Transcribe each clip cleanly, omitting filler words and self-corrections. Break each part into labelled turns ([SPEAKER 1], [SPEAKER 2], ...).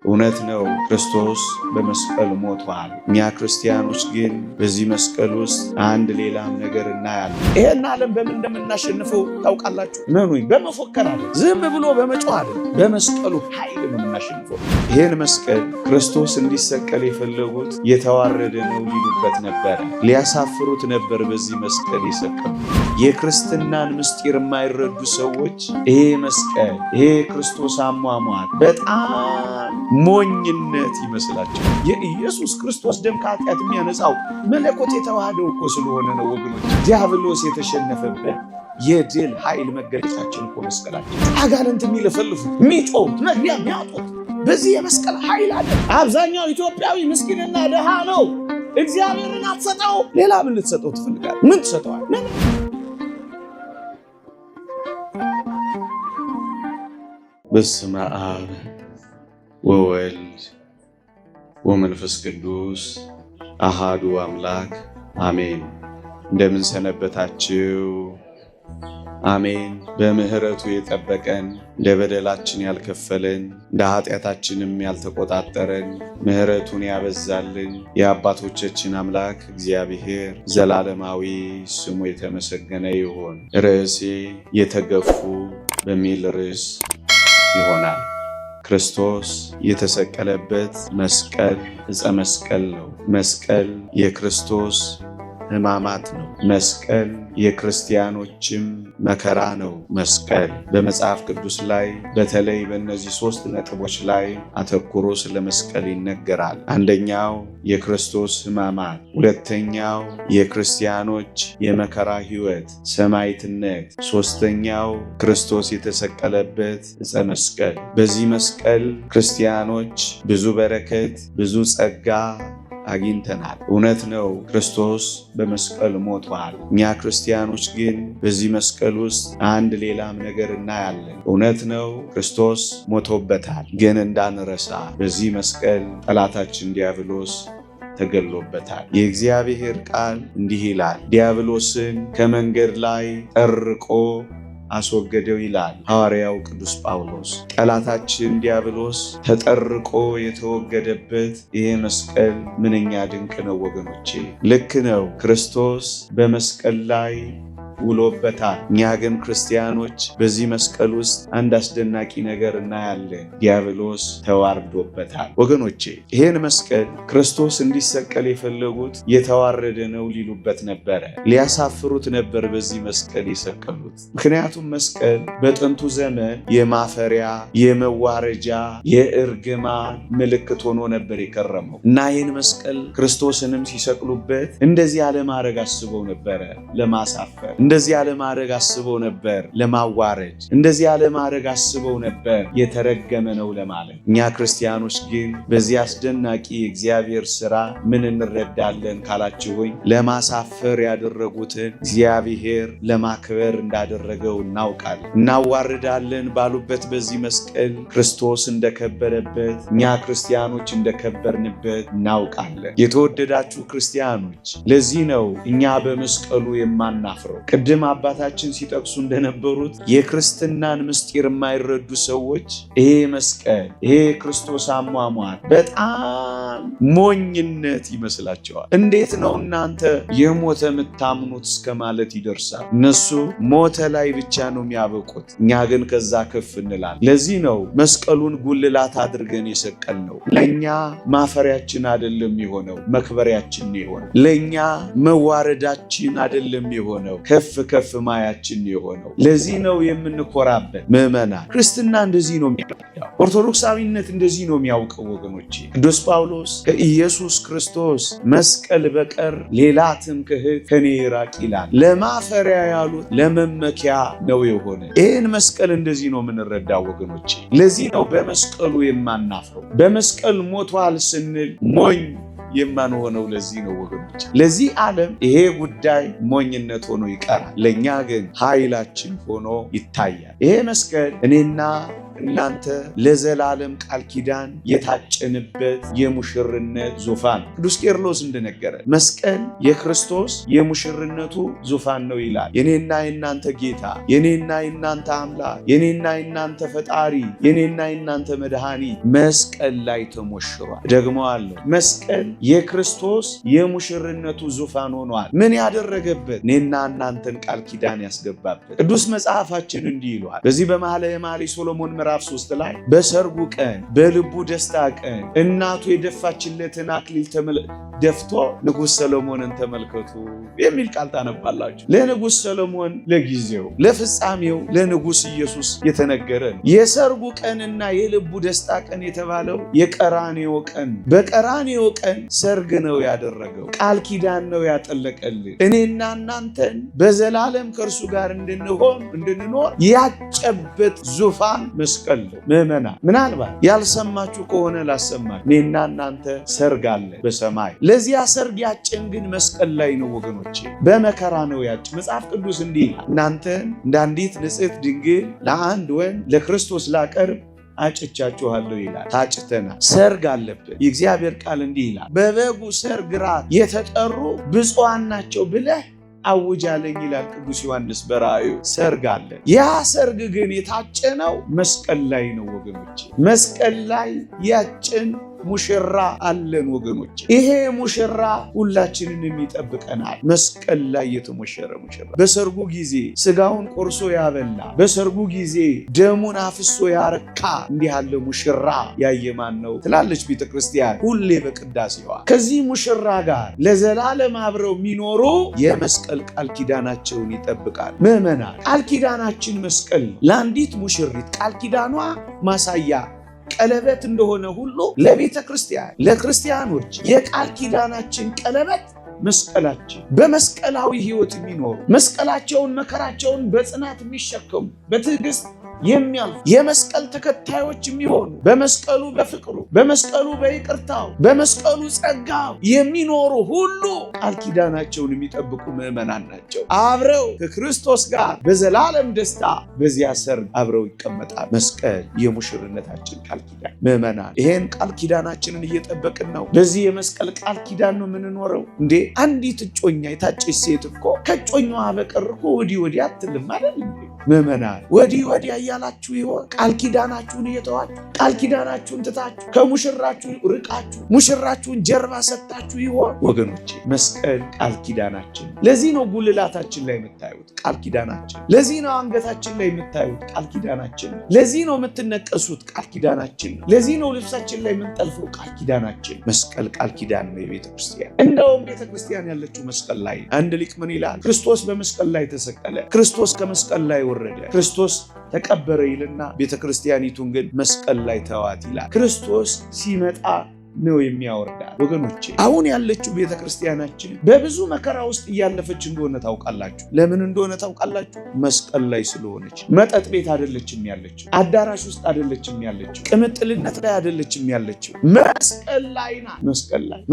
[SPEAKER 1] እውነት ነው፣ ክርስቶስ በመስቀል ሞቷል። እኛ ክርስቲያኖች ግን በዚህ መስቀል ውስጥ አንድ ሌላም ነገር እናያለን። ይሄን ዓለም በምን እንደምናሸንፈው ታውቃላችሁ? መኑኝ በመፎከር አለ፣ ዝም ብሎ በመጮህ አለ፣ በመስቀሉ ኃይል ነው የምናሸንፈው። ይሄን መስቀል ክርስቶስ እንዲሰቀል የፈለጉት የተዋረደ ነው ሊሉበት ነበረ፣ ሊያሳፍሩት ነበር በዚህ መስቀል የሰቀሉ። የክርስትናን ምስጢር የማይረዱ ሰዎች ይሄ መስቀል ይሄ ክርስቶስ አሟሟት በጣም ሞኝነት ይመስላቸው። የኢየሱስ ክርስቶስ ደም ከኃጢአት የሚያነጻው መለኮት የተዋህደው እኮ ስለሆነ ነው ወገኖች። ዲያብሎስ የተሸነፈበት የድል ኃይል መገለጫችን እኮ መስቀላችን። አጋንንት የሚለፈልፉ የሚጮሁት መግቢያ የሚያጡት በዚህ የመስቀል ኃይል አለ። አብዛኛው ኢትዮጵያዊ ምስኪንና ድሃ ነው። እግዚአብሔርን አትሰጠው። ሌላ ምን ልትሰጠው ትፈልጋለህ? ምን ትሰጠዋል? በስመ አብ ወወልድ ወመንፈስ ቅዱስ አሃዱ አምላክ አሜን። እንደምን ሰነበታችሁ? አሜን። በምህረቱ የጠበቀን እንደ በደላችን ያልከፈለን እንደ ኃጢአታችንም ያልተቆጣጠረን ምህረቱን ያበዛልን የአባቶቻችን አምላክ እግዚአብሔር ዘላለማዊ ስሙ የተመሰገነ ይሁን። ርዕሴ የተገፉ በሚል ርዕስ ይሆናል። ክርስቶስ የተሰቀለበት መስቀል ዕፀ መስቀል ነው። መስቀል የክርስቶስ ሕማማት ነው። መስቀል የክርስቲያኖችም መከራ ነው። መስቀል በመጽሐፍ ቅዱስ ላይ በተለይ በእነዚህ 3 ነጥቦች ላይ አተኩሮ ስለ መስቀል ይነገራል። አንደኛው የክርስቶስ ሕማማት፣ ሁለተኛው የክርስቲያኖች የመከራ ሕይወት ሰማዕትነት፣ ሶስተኛው ክርስቶስ የተሰቀለበት ዕፀ መስቀል። በዚህ መስቀል ክርስቲያኖች ብዙ በረከት፣ ብዙ ጸጋ አግኝተናል። እውነት ነው፣ ክርስቶስ በመስቀል ሞቷል። እኛ ክርስቲያኖች ግን በዚህ መስቀል ውስጥ አንድ ሌላም ነገር እናያለን። እውነት ነው፣ ክርስቶስ ሞቶበታል። ግን እንዳንረሳ በዚህ መስቀል ጠላታችን ዲያብሎስ ተገሎበታል። የእግዚአብሔር ቃል እንዲህ ይላል፣ ዲያብሎስን ከመንገድ ላይ ጠርቆ አስወገደው ይላል ሐዋርያው ቅዱስ ጳውሎስ። ጠላታችን ዲያብሎስ ተጠርቆ የተወገደበት ይሄ መስቀል ምንኛ ድንቅ ነው ወገኖቼ። ልክ ነው፣ ክርስቶስ በመስቀል ላይ ውሎበታል። እኛ ግን ክርስቲያኖች በዚህ መስቀል ውስጥ አንድ አስደናቂ ነገር እናያለን። ዲያብሎስ ተዋርዶበታል ወገኖቼ። ይሄን መስቀል ክርስቶስ እንዲሰቀል የፈለጉት የተዋረደ ነው ሊሉበት ነበረ፣ ሊያሳፍሩት ነበር በዚህ መስቀል የሰቀሉት። ምክንያቱም መስቀል በጥንቱ ዘመን የማፈሪያ፣ የመዋረጃ፣ የእርግማን ምልክት ሆኖ ነበር የከረመው እና ይህን መስቀል ክርስቶስንም ሲሰቅሉበት እንደዚህ ያለማድረግ አስበው ነበረ ለማሳፈር፣ እንደዚህ ያለማድረግ አስበው ነበር ለማዋረድ፣ እንደዚህ ያለማድረግ አስበው ነበር የተረገመ ነው ለማለት። እኛ ክርስቲያኖች ግን በዚህ አስደናቂ የእግዚአብሔር ሥራ ምን እንረዳለን ካላችሁኝ፣ ለማሳፈር ያደረጉትን እግዚአብሔር ለማክበር እንዳደረገው እናውቃለን። እናዋርዳለን ባሉበት በዚህ መስቀል ክርስቶስ እንደከበረበት፣ እኛ ክርስቲያኖች እንደከበርንበት እናውቃለን። የተወደዳችሁ ክርስቲያኖች፣ ለዚህ ነው እኛ በመስቀሉ የማናፍረው። ቅድም አባታችን ሲጠቅሱ እንደነበሩት የክርስትናን ምስጢር የማይረዱ ሰዎች ይሄ መስቀል ይሄ ክርስቶስ አሟሟት በጣም ሞኝነት ይመስላቸዋል። እንዴት ነው እናንተ የሞተ የምታምኑት እስከ ማለት ይደርሳል። እነሱ ሞተ ላይ ብቻ ነው የሚያበቁት፣ እኛ ግን ከዛ ከፍ እንላለን። ለዚህ ነው መስቀሉን ጉልላት አድርገን የሰቀልነው። ለእኛ ማፈሪያችን አይደለም የሆነው፣ መክበሪያችን የሆነው። ለእኛ መዋረዳችን አይደለም የሆነው፣ ከፍ ከፍ ማያችን የሆነው። ለዚህ ነው የምንኮራበት። ምዕመናን፣ ክርስትና እንደዚህ ነው የሚያውቀው። ኦርቶዶክሳዊነት እንደዚህ ነው የሚያውቀው ወገኖቼ። ቅዱስ ጳውሎስ ከኢየሱስ ክርስቶስ መስቀል በቀር ሌላ ትምክህት ከኔ ይራቅ ይላል። ለማፈሪያ ያሉት ለመመኪያ ነው የሆነ። ይህን መስቀል እንደዚህ ነው የምንረዳው ወገኖቼ። ለዚህ ነው በመስቀሉ የማናፍረው። በመስቀል ሞቷል ስንል ሞኝ የማንሆነው ለዚህ ነው ወገኖች። ለዚህ ዓለም ይሄ ጉዳይ ሞኝነት ሆኖ ይቀራል፣ ለእኛ ግን ኃይላችን ሆኖ ይታያል። ይሄ መስቀል እኔና እናንተ ለዘላለም ቃል ኪዳን የታጨንበት የሙሽርነት ዙፋን። ቅዱስ ቄርሎስ እንደነገረ መስቀል የክርስቶስ የሙሽርነቱ ዙፋን ነው ይላል። የኔና የናንተ ጌታ፣ የኔና የናንተ አምላክ፣ የኔና የናንተ ፈጣሪ፣ የኔና የናንተ መድኃኒት መስቀል ላይ ተሞሽሯል። ደግሞአለሁ፣ መስቀል የክርስቶስ የሙሽርነቱ ዙፋን ሆኗል። ምን ያደረገበት? እኔና እናንተን ቃል ኪዳን ያስገባበት። ቅዱስ መጽሐፋችን እንዲህ ይሏል። በዚህ በመኃልየ መኃልይ ሰሎሞን ምዕራፍ 3 ላይ በሰርጉ ቀን በልቡ ደስታ ቀን እናቱ የደፋችለትን አክሊል ደፍቶ ንጉሥ ሰሎሞንን ተመልከቱ የሚል ቃል ታነባላችሁ። ለንጉሥ ሰሎሞን ለጊዜው፣ ለፍጻሜው ለንጉሥ ኢየሱስ የተነገረ ነው። የሰርጉ ቀንና የልቡ ደስታ ቀን የተባለው የቀራንዮ ቀን። በቀራንዮ ቀን ሰርግ ነው ያደረገው፣ ቃል ኪዳን ነው ያጠለቀልን። እኔና እናንተን በዘላለም ከእርሱ ጋር እንድንኖር ያጨበት ዙፋን መስቀል ነው። ምዕመናን፣ ምናልባት ያልሰማችሁ ከሆነ ላሰማችሁ። እኔና እናንተ ሰርግ አለ በሰማይ። ለዚያ ሰርግ ያጨን ግን መስቀል ላይ ነው ወገኖቼ፣ በመከራ ነው ያጨን። መጽሐፍ ቅዱስ እንዲህ ይላል፣ እናንተን እንደ አንዲት ንጽሕት ድንግል ለአንድ ወንድ ለክርስቶስ ላቀርብ አጭቻችኋለሁ ይላል። ታጭተናል። ሰርግ አለብን። የእግዚአብሔር ቃል እንዲህ ይላል፣ በበጉ ሰርግ ራት የተጠሩ ብፁዓን ናቸው ብለህ አውጃለኝ ይላል ቅዱስ ዮሐንስ በራእዩ። ሰርግ አለ። ያ ሰርግ ግን የታጨነው መስቀል ላይ ነው ወገኖቼ። መስቀል ላይ ያጭን ሙሽራ አለን ወገኖች። ይሄ ሙሽራ ሁላችንን የሚጠብቀናል። መስቀል ላይ የተሞሸረ ሙሽራ፣ በሰርጉ ጊዜ ስጋውን ቆርሶ ያበላ፣ በሰርጉ ጊዜ ደሙን አፍሶ ያረካ እንዲህ ያለ ሙሽራ ያየ ማን ነው ትላለች ቤተክርስቲያን ሁሌ በቅዳሴዋ። ከዚህ ሙሽራ ጋር ለዘላለም አብረው የሚኖሩ የመስቀል ቃል ኪዳናቸውን ይጠብቃል። ምዕመናን፣ ቃል ኪዳናችን መስቀል ለአንዲት ሙሽሪት ቃል ኪዳኗ ማሳያ ቀለበት እንደሆነ ሁሉ ለቤተ ክርስቲያን ለክርስቲያኖች የቃል ኪዳናችን ቀለበት መስቀላችን፣ በመስቀላዊ ሕይወት የሚኖሩ መስቀላቸውን መከራቸውን በጽናት የሚሸከሙ በትዕግስት የሚያልፉ የመስቀል ተከታዮች የሚሆኑ በመስቀሉ በፍቅሩ በመስቀሉ በይቅርታው በመስቀሉ ጸጋው የሚኖሩ ሁሉ ቃል ኪዳናቸውን የሚጠብቁ ምዕመናን ናቸው። አብረው ከክርስቶስ ጋር በዘላለም ደስታ በዚያ ሰርግ አብረው ይቀመጣል። መስቀል የሙሽርነታችን ቃል ኪዳን። ምዕመናን፣ ይሄን ቃል ኪዳናችንን እየጠበቅን ነው። በዚህ የመስቀል ቃል ኪዳን ነው የምንኖረው። እንዴ አንዲት እጮኛ የታጨች ሴት እኮ ከእጮኛዋ በቀር እኮ ወዲህ ወዲህ አትልም አይደል? ምዕመናን፣ ወዲህ ወዲህ እያላችሁ ይሆን? ቃል ኪዳናችሁን እየተዋችሁ ቃል ኪዳናችሁን ትታችሁ ከሙሽራችሁ ርቃችሁ ሙሽራችሁን ጀርባ ሰጥታችሁ ይሆን? ወገኖቼ፣ መስቀል ቃል ኪዳናችን። ለዚህ ነው ጉልላታችን ላይ የምታዩት ቃል ኪዳናችን። ለዚህ ነው አንገታችን ላይ የምታዩት ቃል ኪዳናችን። ለዚህ ነው የምትነቀሱት ቃል ኪዳናችን። ለዚህ ነው ልብሳችን ላይ የምንጠልፈው ቃል ኪዳናችን። መስቀል ቃል ኪዳን ነው የቤተ ክርስቲያን። እንደውም ቤተ ክርስቲያን ያለችው መስቀል ላይ። አንድ ሊቅ ምን ይላል? ክርስቶስ በመስቀል ላይ ተሰቀለ፣ ክርስቶስ ከመስቀል ላይ ወረደ፣ ክርስቶስ ተቀበረ ይልና ቤተክርስቲያኒቱን ግን መስቀል ላይ ተዋት ይላል። ክርስቶስ ሲመጣ ነው የሚያወርዳት። ወገኖቼ አሁን ያለችው ቤተክርስቲያናችን በብዙ መከራ ውስጥ እያለፈች እንደሆነ ታውቃላችሁ። ለምን እንደሆነ ታውቃላችሁ? መስቀል ላይ ስለሆነች። መጠጥ ቤት አይደለችም ያለችው፣ አዳራሽ ውስጥ አይደለችም ያለችው፣ ቅምጥልነት ላይ አይደለችም ያለችው፣ መስቀል ላይ ናት።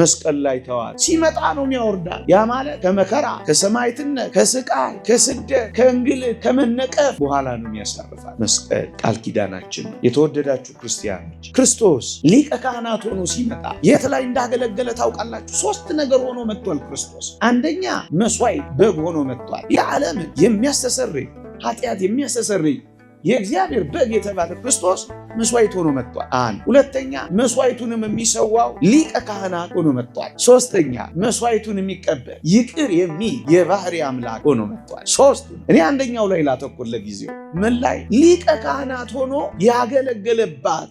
[SPEAKER 1] መስቀል ላይ ተዋት። ሲመጣ ነው የሚያወርዳት። ያ ማለት ከመከራ ከሰማዕትነት ከስቃይ ከስደት ከእንግልት ከመነቀፍ በኋላ ነው የሚያሳርፋት። መስቀል ቃል ኪዳናችን። የተወደዳችሁ ክርስቲያኖች ክርስቶስ ሊቀ ካህናት ሆኖ ሲመጣ የት ላይ እንዳገለገለ ታውቃላችሁ? ሶስት ነገር ሆኖ መጥቷል ክርስቶስ። አንደኛ መስዋዕት በግ ሆኖ መጥቷል። የዓለምን የሚያስተሰርይ ኃጢአት የሚያስተሰርይ የእግዚአብሔር በግ የተባለ ክርስቶስ መስዋዕት ሆኖ መጥቷል። አንድ ሁለተኛ መስዋዕቱንም የሚሰዋው ሊቀ ካህናት ሆኖ መጥቷል። ሶስተኛ መስዋዕቱን የሚቀበል ይቅር የሚል የባህሪ አምላክ ሆኖ መጥቷል። ሶስቱ እኔ አንደኛው ላይ ላተኩር ለጊዜው። ምን ላይ? ሊቀ ካህናት ሆኖ ያገለገለባት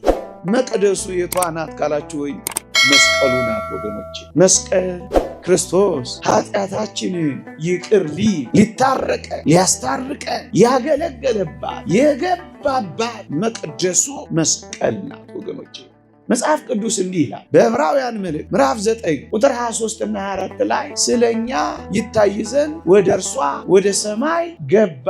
[SPEAKER 1] መቅደሱ የቷ ናት ካላችሁ ወይ መስቀሉ ናት ወገኖች። መስቀል ክርስቶስ ኃጢአታችንን ይቅር ሊታረቀ ሊያስታርቀ ያገለገለባት የገባባት መቅደሱ መስቀል ናት ወገኖች። መጽሐፍ ቅዱስ እንዲህ ይላል በዕብራውያን መልእክት ምዕራፍ 9 ቁጥር 23 እና 24 ላይ ስለኛ ይታይ ዘንድ ወደ እርሷ ወደ ሰማይ ገባ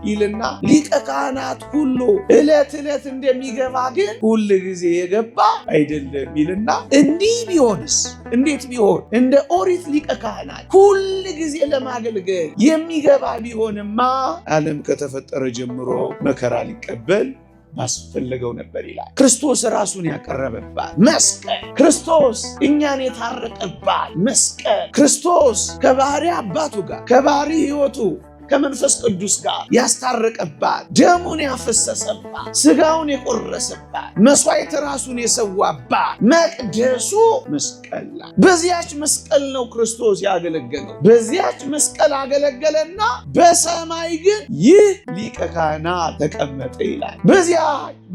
[SPEAKER 1] ይልና ሊቀ ካህናት ሁሉ ዕለት ዕለት እንደሚገባ ግን ሁል ጊዜ የገባ አይደለም ይልና እንዲህ ቢሆንስ እንዴት ቢሆን እንደ ኦሪት ሊቀ ካህናት ሁል ጊዜ ለማገልገል የሚገባ ቢሆንማ ዓለም ከተፈጠረ ጀምሮ መከራ ሊቀበል ባስፈለገው ነበር ይላል። ክርስቶስ ራሱን ያቀረበባት መስቀል፣ ክርስቶስ እኛን የታረቀባት መስቀል፣ ክርስቶስ ከባህሪ አባቱ ጋር ከባህሪ ሕይወቱ ከመንፈስ ቅዱስ ጋር ያስታረቀባት፣ ደሙን ያፈሰሰባት፣ ስጋውን የቆረሰባት፣ መስዋዕት ራሱን የሰዋባት መቅደሱ መስቀል ላይ በዚያች መስቀል ነው ክርስቶስ ያገለገለው። በዚያች መስቀል አገለገለና በሰማይ ግን ይህ ሊቀ ካህናት ተቀመጠ ይላል። በዚያ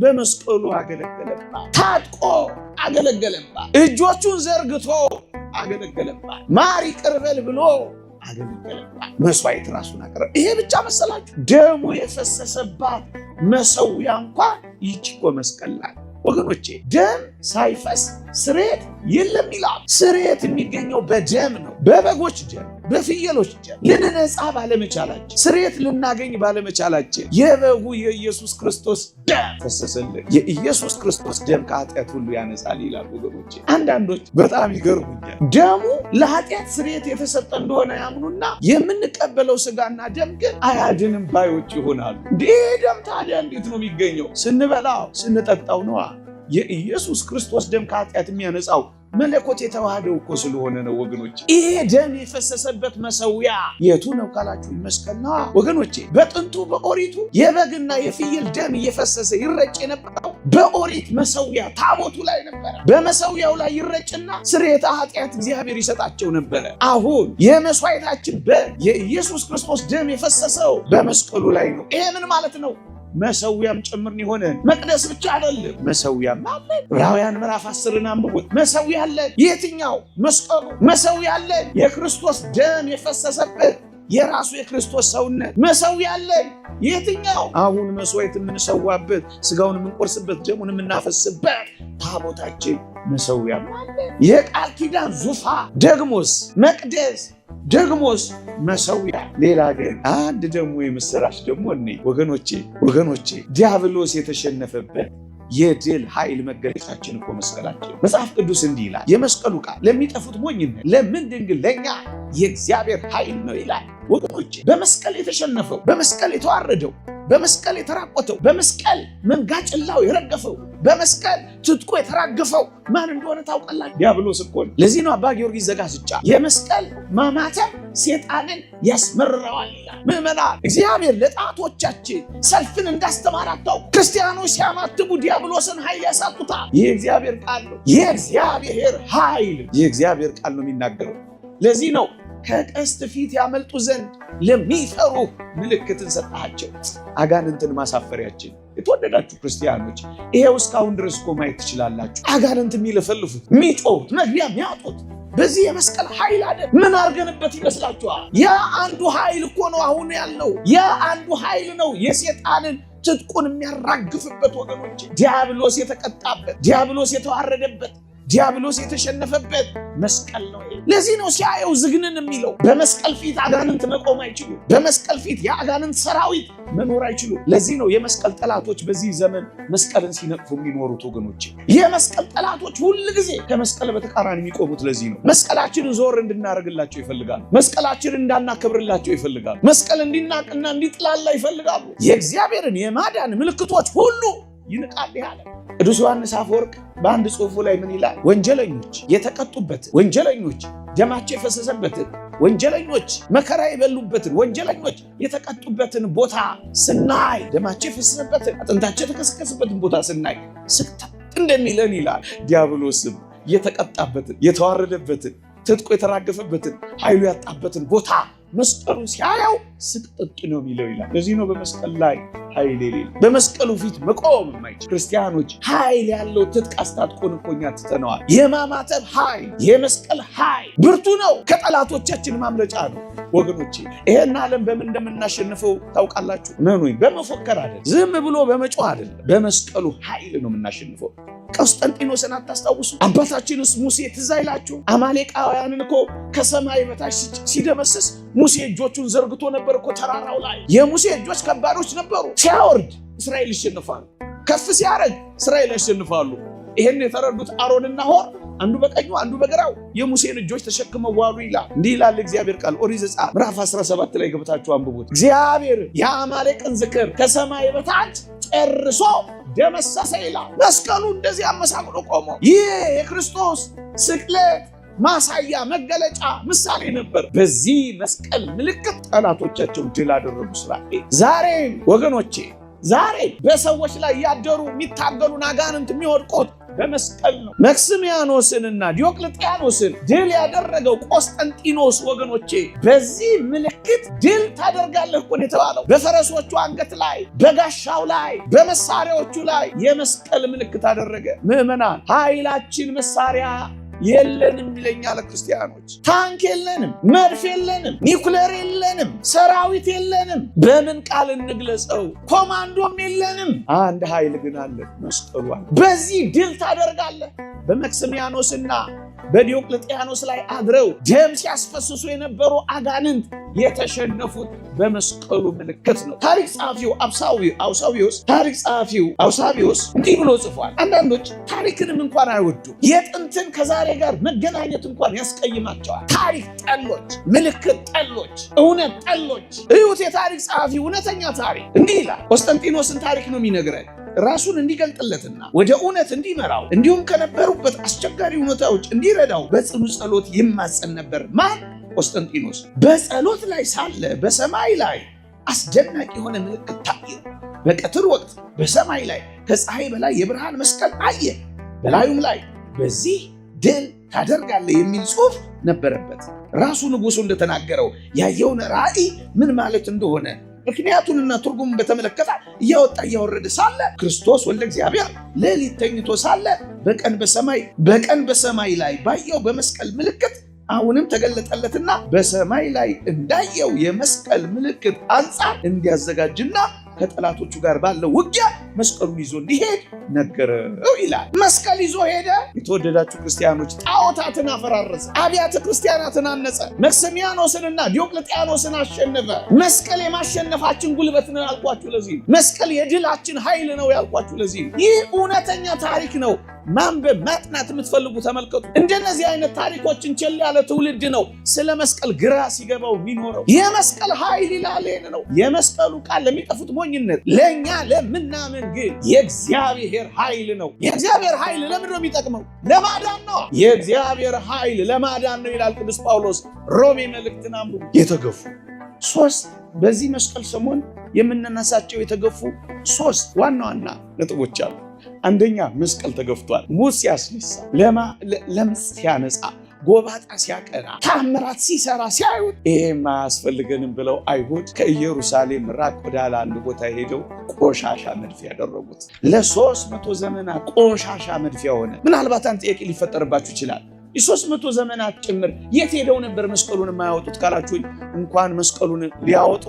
[SPEAKER 1] በመስቀሉ አገለገለባት፣ ታጥቆ አገለገለባት፣ እጆቹን ዘርግቶ አገለገለባት፣ ማር ይቅር በል ብሎ አገለገለባት፣ መስዋዕት ራሱን አቀረበ። ይሄ ብቻ መሰላችሁ? ደሙ የፈሰሰባት መሰዊያ እንኳን ይህች እኮ መስቀል ላይ ወገኖቼ፣ ደም ሳይፈስ ስርየት የለም ይላል። ስርየት የሚገኘው በደም ነው፣ በበጎች ደም፣ በፍየሎች ደም። ልንነጻ ባለመቻላችን፣ ስርየት ልናገኝ ባለመቻላችን የበጉ የኢየሱስ ክርስቶስ ደም ፈሰሰልን። የኢየሱስ ክርስቶስ ደም ከኃጢአት ሁሉ ያነጻል ይላል ወገኖቼ። አንዳንዶች በጣም ይገርሙኛል። ደሙ ለኃጢአት ስርየት የተሰጠ እንደሆነ ያምኑና የምንቀበለው ስጋና ደም ግን አያድንም ባዮች ይሆናሉ። ይህ ደም ታዲያ እንዴት ነው የሚገኘው? ስንበላው ስንጠጣው ነዋ። የኢየሱስ ክርስቶስ ደም ከኃጢአት የሚያነጻው መለኮት የተዋህደው እኮ ስለሆነ ነው ወገኖቼ። ይሄ ደም የፈሰሰበት መሰዊያ የቱ ነው ካላችሁ መስቀል ነው ወገኖቼ። በጥንቱ በኦሪቱ የበግና የፍየል ደም እየፈሰሰ ይረጭ የነበረው በኦሪት መሰዊያ ታቦቱ ላይ ነበረ። በመሰዊያው ላይ ይረጭና ስርየተ ኃጢአት እግዚአብሔር ይሰጣቸው ነበረ። አሁን የመስዋዕታችን የኢየሱስ ክርስቶስ ደም የፈሰሰው በመስቀሉ ላይ ነው። ይሄ ምን ማለት ነው? መሰዊያም ጭምር የሆነን መቅደስ ብቻ አይደለም፣ መሰዊያም አለ። ዕብራውያን ምዕራፍ 10 አንብቡት። መሰዊያ አለ። የትኛው? መስቀሉ። መሰዊያ አለ። የክርስቶስ ደም የፈሰሰበት የራሱ የክርስቶስ ሰውነት መሰዊያ አለ። የትኛው? አሁን መስዋዕት የምንሰዋበት፣ ስጋውን የምንቆርስበት፣ ደሙን የምናፈስበት ታቦታችን መሰዊያም አለ። የቃል ኪዳን ዙፋን፣ ደግሞስ መቅደስ፣ ደግሞስ መሰዊያ። ሌላ ግን አንድ ደግሞ የምስራች ደግሞ እኔ ወገኖቼ ዲያብሎስ የተሸነፈበት የድል ኃይል መገለጫችን እኮ መስቀላችን። መጽሐፍ ቅዱስ እንዲህ ይላል፣ የመስቀሉ ቃል ለሚጠፉት ሞኝነት፣ ለምንድን ግን ለእኛ የእግዚአብሔር ኃይል ነው ይላል። ወገኖቼ በመስቀል የተሸነፈው፣ በመስቀል የተዋረደው፣ በመስቀል የተራቆተው፣ በመስቀል መንጋጭላው የረገፈው፣ በመስቀል ትጥቆ የተራገፈው ማን እንደሆነ ታውቃላችሁ? ዲያብሎስ እኮ ነው። ለዚህ ነው አባ ጊዮርጊስ ዘጋስጫ የመስቀል ማማተም ሴጣንን ያስመርረዋል ይላል። ምዕመናን፣ እግዚአብሔር ለጣቶቻችን ሰልፍን እንዳስተማራቸው ክርስቲያኖች ሲያማትቡ ዲያብሎስን ኃይል ያሳጡታል። ይህ እግዚአብሔር ቃል ነው። የእግዚአብሔር ኃይል የእግዚአብሔር ቃል ነው የሚናገረው። ለዚህ ነው ከቀስት ፊት ያመልጡ ዘንድ ለሚፈሩ ምልክትን ሰጣቸው፣ አጋንንትን ማሳፈሪያችን። የተወደዳችሁ ክርስቲያኖች ይሄው እስካሁን ድረስ እኮ ማየት ትችላላችሁ። አጋንንት የሚለፈልፉት፣ የሚጮሁት፣ መግቢያ የሚያጡት በዚህ የመስቀል ኃይል አይደል? ምን አድርገንበት ይመስላችኋል? ያ አንዱ ኃይል እኮ ነው አሁን ያለው። ያ አንዱ ኃይል ነው የሴጣንን ትጥቁን የሚያራግፍበት ወገኖች። ዲያብሎስ የተቀጣበት፣ ዲያብሎስ የተዋረደበት፣ ዲያብሎስ የተሸነፈበት መስቀል ነው። ለዚህ ነው ሲያየው ዝግንን የሚለው። በመስቀል ፊት አጋንንት መቆም አይችሉ። በመስቀል ፊት የአጋንንት ሰራዊት መኖር አይችሉ። ለዚህ ነው የመስቀል ጠላቶች በዚህ ዘመን መስቀልን ሲነቅፉ የሚኖሩት ወገኖች። የመስቀል ጠላቶች ሁል ጊዜ ከመስቀል በተቃራኒ የሚቆሙት ለዚህ ነው። መስቀላችንን ዞር እንድናደርግላቸው ይፈልጋሉ። መስቀላችንን እንዳናከብርላቸው ይፈልጋሉ። መስቀል እንዲናቅና እንዲጥላላ ይፈልጋሉ። የእግዚአብሔርን የማዳን ምልክቶች ሁሉ ይንቃል ያለ ቅዱስ ዮሐንስ አፈወርቅ በአንድ ጽሑፉ ላይ ምን ይላል? ወንጀለኞች የተቀጡበትን፣ ወንጀለኞች ደማቸው የፈሰሰበትን፣ ወንጀለኞች መከራ የበሉበትን፣ ወንጀለኞች የተቀጡበትን ቦታ ስናይ፣ ደማቸው የፈሰሰበትን፣ አጥንታቸው የተከሰከሰበትን ቦታ ስናይ ስቅጥጥ እንደሚለን ይላል። ዲያብሎስም የተቀጣበትን፣ የተዋረደበትን፣ ትጥቁ የተራገፈበትን፣ ኃይሉ ያጣበትን ቦታ መስቀሉን ሲያየው ስቅጥጥ ነው የሚለው ይላል። ለዚህ ነው በመስቀል ላይ ኃይል የሌለው፣ በመስቀሉ ፊት መቆም የማይችል ክርስቲያኖች ኃይል ያለው ትጥቅ አስታጥቆን እኮ እኛ ትተነዋል። የማማተብ ኃይል፣ የመስቀል ኃይል ብርቱ ነው። ከጠላቶቻችን ማምለጫ ነው ወገኖቼ። ይሄን ዓለም በምን እንደምናሸንፈው ታውቃላችሁ? በመፎከር አይደለም፣ ዝም ብሎ በመጮህ አይደለም፣ በመስቀሉ ኃይል ነው የምናሸንፈው። ቆስጠንጢኖስን አታስታውሱ? አባታችንስ ሙሴ ትዝ አይላችሁ? አማሌቃውያንን እኮ ከሰማይ በታች ሲደመስስ ሙሴ እጆቹን ዘርግቶ ነበር እኮ ተራራው ላይ። የሙሴ እጆች ከባዶች ነበሩ። ሲያወርድ እስራኤል ይሸንፋሉ፣ ከፍ ሲያደርግ እስራኤል ያሸንፋሉ።
[SPEAKER 2] ይሄን የተረዱት አሮንና ሆር አንዱ በቀኙ አንዱ በግራው የሙሴን እጆች ተሸክመው ዋሉ ይላል። እንዲህ ይላል እግዚአብሔር ቃል ኦሪት ዘጸአት ምዕራፍ 17 ላይ ገብታችሁ አንብቡት። እግዚአብሔር የአማሌቅን ዝክር ከሰማይ በታች ጨርሶ ደመሰሰ ይላል። መስቀሉ እንደዚህ አመሳቅሎ ቆሞ ይህ የክርስቶስ ስቅለት ማሳያ መገለጫ ምሳሌ ነበር። በዚህ መስቀል ምልክት ጠላቶቻቸውን ድል አደረጉ። ዛሬ ወገኖቼ ዛሬ በሰዎች ላይ ያደሩ የሚታገሉን አጋንንት የሚወድቁት በመስቀል ነው። መክስሚያኖስንና ዲዮቅልጥያኖስን ድል ያደረገው ቆስጠንጢኖስ ወገኖቼ በዚህ ምልክት ድል ታደርጋለህ እኮ የተባለው በፈረሶቹ አንገት ላይ፣ በጋሻው ላይ፣ በመሳሪያዎቹ ላይ የመስቀል ምልክት አደረገ። ምዕመናን ኃይላችን መሳሪያ የለንም ይለኛል ክርስቲያኖች። ታንክ የለንም፣ መድፍ የለንም፣ ኒኩሌር የለንም፣ ሰራዊት የለንም። በምን ቃል እንግለጸው? ኮማንዶም የለንም። አንድ ኃይል ግን አለ፣ መስቀሉ አለ። በዚህ ድል ታደርጋለህ። በመክስሚያኖስና በዲዮቅልጥያኖስ ላይ አድረው ደም ሲያስፈስሱ የነበሩ አጋንንት የተሸነፉት በመስቀሉ ምልክት ነው። ታሪክ ጸሐፊው አውሳቢዮስ እንዲህ ብሎ ጽፏል። አንዳንዶች ታሪክንም እንኳን አይወዱም። የጥንትን ከዛሬ ጋር መገናኘት እንኳን ያስቀይማቸዋል። ታሪክ ጠሎች፣ ምልክት ጠሎች፣ እውነት ጠሎች። እዩት፣ የታሪክ ጸሐፊ እውነተኛ ታሪክ እንዲህ ይላል። ቆስጠንጢኖስን ታሪክ ነው የሚነግረን ራሱን እንዲገልጥለትና ወደ እውነት እንዲመራው እንዲሁም ከነበሩበት አስቸጋሪ ሁኔታዎች እንዲረዳው በጽኑ ጸሎት ይማጸን ነበር። ማን? ቆስጠንጢኖስ። በጸሎት ላይ ሳለ በሰማይ ላይ አስደናቂ የሆነ ምልክት ታየ። በቀትር ወቅት በሰማይ ላይ ከፀሐይ በላይ የብርሃን መስቀል አየ። በላዩም ላይ በዚህ ድል ታደርጋለህ የሚል ጽሑፍ ነበረበት። ራሱ ንጉሡ እንደተናገረው ያየውን ራእይ ምን ማለት እንደሆነ ምክንያቱንና ትርጉሙን በተመለከተ እያወጣ እያወረደ ሳለ ክርስቶስ ወልደ እግዚአብሔር ሌሊት ተኝቶ ሳለ በቀን በሰማይ ላይ ባየው በመስቀል ምልክት አሁንም ተገለጠለትና በሰማይ ላይ እንዳየው የመስቀል ምልክት አንጻር እንዲያዘጋጅና ከጠላቶቹ ጋር ባለው ውጊያ መስቀሉን ይዞ እንዲሄድ ነገረው ይላል። መስቀል ይዞ ሄደ። የተወደዳችሁ ክርስቲያኖች ጣዖታትን አፈራረሰ፣ አብያተ ክርስቲያናትን አነጸ፣ መክስሚያኖስንና ዲዮቅልጥያኖስን አሸነፈ። መስቀል የማሸነፋችን ጉልበት ነው ያልኳችሁ ለዚህ። መስቀል የድላችን ኃይል ነው ያልኳችሁ ለዚህ። ይህ እውነተኛ ታሪክ ነው። ማንበብ ማጥናት የምትፈልጉ ተመልከቱ። እንደነዚህ አይነት ታሪኮችን ቸል ያለ ትውልድ ነው ስለ መስቀል ግራ ሲገባው የሚኖረው። የመስቀል ኃይል ይላል ነው። የመስቀሉ ቃል ለሚጠፉት ሞኝነት፣ ለእኛ ለምናምን ግን የእግዚአብሔር ኃይል ነው። የእግዚአብሔር ኃይል ለምንድን ነው የሚጠቅመው? ለማዳን ነው። የእግዚአብሔር ኃይል ለማዳን ነው ይላል ቅዱስ ጳውሎስ ሮሜ መልእክትን አንብቡ። የተገፉ ሶስት በዚህ መስቀል ሰሞን የምንነሳቸው የተገፉ ሶስት ዋና ዋና ነጥቦች አሉ። አንደኛ መስቀል ተገፍቷል። ሙት ሲያስነሳ፣ ለምጽ ሲያነጻ፣ ጎባጣ ሲያቀና፣ ታምራት ሲሰራ ሲያዩት ይሄም አያስፈልገንም ብለው አይሁድ ከኢየሩሳሌም ራቅ ወዳለ አንድ ቦታ ሄደው ቆሻሻ መድፊያ ያደረጉት። ለ300 ዘመናት ቆሻሻ መድፊያ ሆነ። ምናልባት አንድ ጥያቄ ሊፈጠርባችሁ ይችላል። የ300 ዘመናት ጭምር የት ሄደው ነበር መስቀሉን የማያወጡት ካላችሁኝ፣ እንኳን መስቀሉን ሊያወጡ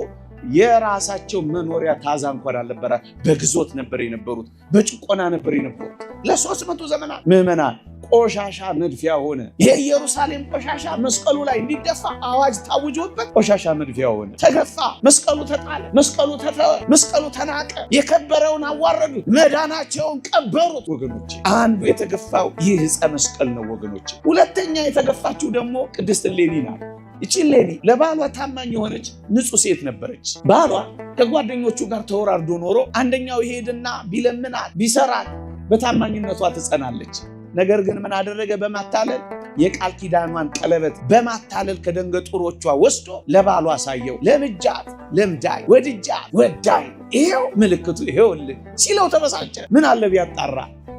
[SPEAKER 2] የራሳቸው መኖሪያ ታዛ እንኳን አልነበረ። በግዞት ነበር የነበሩት፣ በጭቆና ነበር የነበሩት ለ300 ዘመናት። ምዕመናን ቆሻሻ መድፊያ ሆነ። የኢየሩሳሌም ቆሻሻ መስቀሉ ላይ እንዲደፋ አዋጅ ታውጆበት ቆሻሻ መድፊያ ሆነ። ተገፋ፣ መስቀሉ ተጣለ፣ መስቀሉ ተተወ፣ መስቀሉ ተናቀ። የከበረውን አዋረዱት፣ መዳናቸውን ቀበሩት። ወገኖች አንዱ የተገፋው ይህ ዕፀ መስቀል ነው ወገኖች። ሁለተኛ የተገፋችው ደግሞ ቅድስት እሌኒ ናት። ይቺ እሌኒ ለባሏ ታማኝ የሆነች ንጹህ ሴት ነበረች። ባሏ ከጓደኞቹ ጋር ተወራርዶ ኖሮ አንደኛው ይሄድና ቢለምናት ቢሰራት በታማኝነቷ ትጸናለች። ነገር ግን ምን አደረገ? በማታለል የቃል ኪዳኗን ቀለበት በማታለል ከደንገጡሮቿ ወስዶ ለባሏ አሳየው። ለምጃት ለምዳይ፣ ወድጃት ወዳይ፣ ይሄው ምልክቱ ይሄውልህ ሲለው ተበሳጨ። ምን አለ ቢያጣራ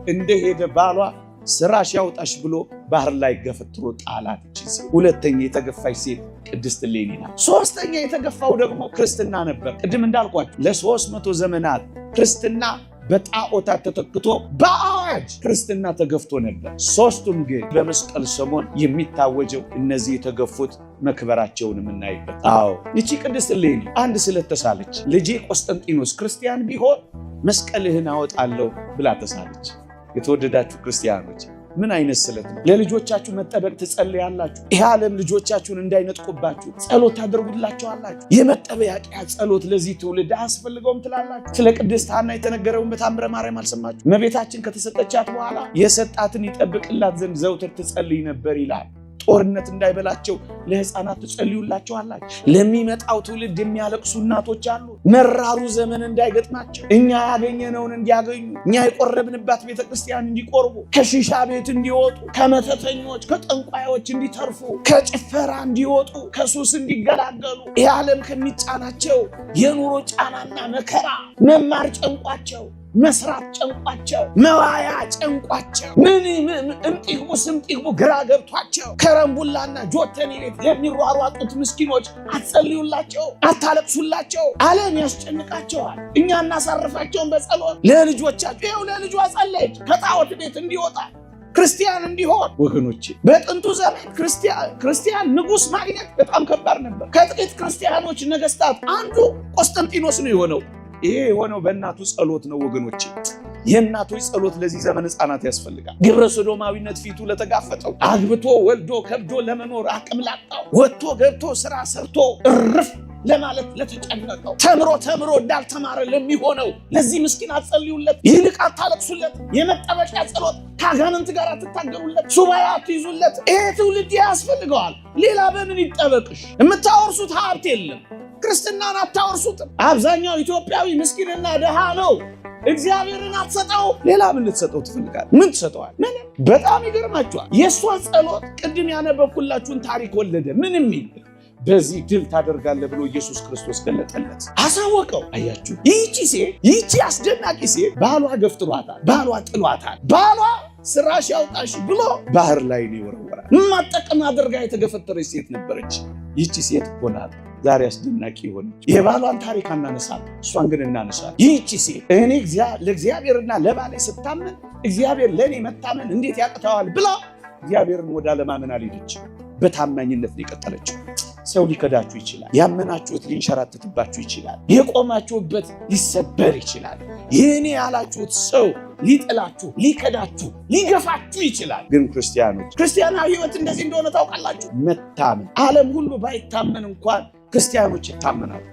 [SPEAKER 2] እንደሄደ ባሏ ስራሽ ያውጣሽ ብሎ ባህር ላይ ገፈትሮ ጣላት። ሁለተኛ የተገፋች ሴት ቅድስት እሌኒ ናት። ሶስተኛ የተገፋው ደግሞ ክርስትና ነበር። ቅድም እንዳልኳችሁ ለ300 ዘመናት ክርስትና በጣዖታት ተተክቶ በአዋጅ ክርስትና ተገፍቶ ነበር። ሶስቱም ግን በመስቀል ሰሞን የሚታወጀው እነዚህ የተገፉት መክበራቸውን የምናይበት። አዎ ይቺ ቅድስት እሌኒ አንድ ስለተሳለች ልጄ ቆስጠንጢኖስ ክርስቲያን ቢሆን መስቀልህን አወጣለሁ ብላ ተሳለች። የተወደዳችሁ ክርስቲያኖች ምን አይነት ስለት ነው? ለልጆቻችሁ መጠበቅ ትጸልያላችሁ። ይህ ዓለም ልጆቻችሁን እንዳይነጥቁባችሁ ጸሎት ታደርጉላቸዋላችሁ። የመጠበቂያ ጸሎት ለዚህ ትውልድ አያስፈልገውም ትላላችሁ። ስለ ቅድስት ሐና የተነገረውን በታምረ ማርያም አልሰማችሁ? እመቤታችን ከተሰጠቻት በኋላ የሰጣትን ይጠብቅላት ዘንድ ዘውትር ትጸልይ ነበር ይላል። ጦርነት እንዳይበላቸው ለሕፃናት ትጸልዩላቸዋላችሁ። ለሚመጣው ትውልድ የሚያለቅሱ እናቶች አሉ። መራሩ ዘመን እንዳይገጥማቸው እኛ ያገኘነውን እንዲያገኙ፣ እኛ የቆረብንባት ቤተክርስቲያን እንዲቆርቡ፣ ከሺሻ ቤት እንዲወጡ፣ ከመተተኞች ከጠንቋዮች እንዲተርፉ፣ ከጭፈራ እንዲወጡ፣ ከሱስ እንዲገላገሉ፣ ይህ ዓለም ከሚጫናቸው የኑሮ ጫናና መከራ መማር ጨንቋቸው፣ መስራት ጨንቋቸው፣ መዋያ ጨንቋቸው፣ እምጢግቡ ስምጢግቡ ግራ ገብቷቸው ከረምቡላና ጆተኒ ቤት የሚሯሯጡት ምስኪኖች አትጸልዩላቸው፣ አታለቅሱላቸው። ዓለም ያስጨንቃቸዋል። እኛ እናሳርፋቸውን በጸሎት ለልጆቻቸው። ይኸው ለልጇ ጸለየች ከጣዖት ቤት እንዲወጣ ክርስቲያን እንዲሆን። ወገኖቼ በጥንቱ ዘመን ክርስቲያን ንጉሥ ማግኘት በጣም ከባድ ነበር። ከጥቂት ክርስቲያኖች ነገስታት አንዱ ቆስጠንጢኖስ ነው የሆነው። ይሄ የሆነው በእናቱ ጸሎት ነው ወገኖቼ። የእናቶች ጸሎት ለዚህ ዘመን ሕፃናት ያስፈልጋል። ግብረ ሶዶማዊነት ፊቱ ለተጋፈጠው፣ አግብቶ ወልዶ ከብዶ ለመኖር አቅም ላጣው፣ ወጥቶ ገብቶ ስራ ሰርቶ እርፍ ለማለት ለተጨነቀው፣ ተምሮ እንዳልተማረ ለሚሆነው ለዚህ ምስኪን አትጸልዩለት፣ ይልቅ አታለቅሱለት። የመጠበቂያ ጸሎት ከአጋንንት ጋር አትታገሉለት፣ ሱባኤ አትይዙለት። ይሄ ትውልድ ያስፈልገዋል። ሌላ በምን ይጠበቅሽ? የምታወርሱት ሀብት የለም። ክርስትናን አታወርሱትም። አብዛኛው ኢትዮጵያዊ ምስኪንና ደሃ ነው። እግዚአብሔርን አትሰጠው። ሌላ ምን ልትሰጠው ትፈልጋለህ? ምን ትሰጠዋል? ምንም። በጣም ይገርማችኋል። የእሷ ጸሎት ቅድም ያነበብኩላችሁን ታሪክ ወለደ። ምንም ይል በዚህ ድል ታደርጋለህ ብሎ ኢየሱስ ክርስቶስ ገለጠለት፣ አሳወቀው። አያችሁ፣ ይህቺ አስደናቂ ሴት ባሏ ገፍትሯታል፣ ባሏ ጥሏታል። ባሏ ስራሽ ያውጣሽ ብሎ ባህር ላይ ነው የወረወራል። ማጠቀም አድርጋ የተገፈተረች ሴት ነበረች። ይህቺ ሴት ሆናል ዛሬ አስደናቂ ሆነች። የባሏን ታሪክ አናነሳል፣ እሷን ግን እናነሳል። ይህቺ ሴት እኔ ለእግዚአብሔርና ለባሌ ስታመን እግዚአብሔር ለእኔ መታመን እንዴት ያቅተዋል ብላ እግዚአብሔርን ወደ አለማመን አልሄደች። በታማኝነት ነው የቀጠለችው። ሰው ሊከዳችሁ ይችላል። ያመናችሁት ሊንሸራተትባችሁ ይችላል። የቆማችሁበት ሊሰበር ይችላል። ይህኔ ያላችሁት ሰው ሊጥላችሁ፣ ሊከዳችሁ፣ ሊገፋችሁ ይችላል። ግን ክርስቲያናዊ ሕይወት እንደዚህ እንደሆነ ታውቃላችሁ። መታመን። ዓለም ሁሉ ባይታመን እንኳን ክርስቲያኖች ይታመናሉ።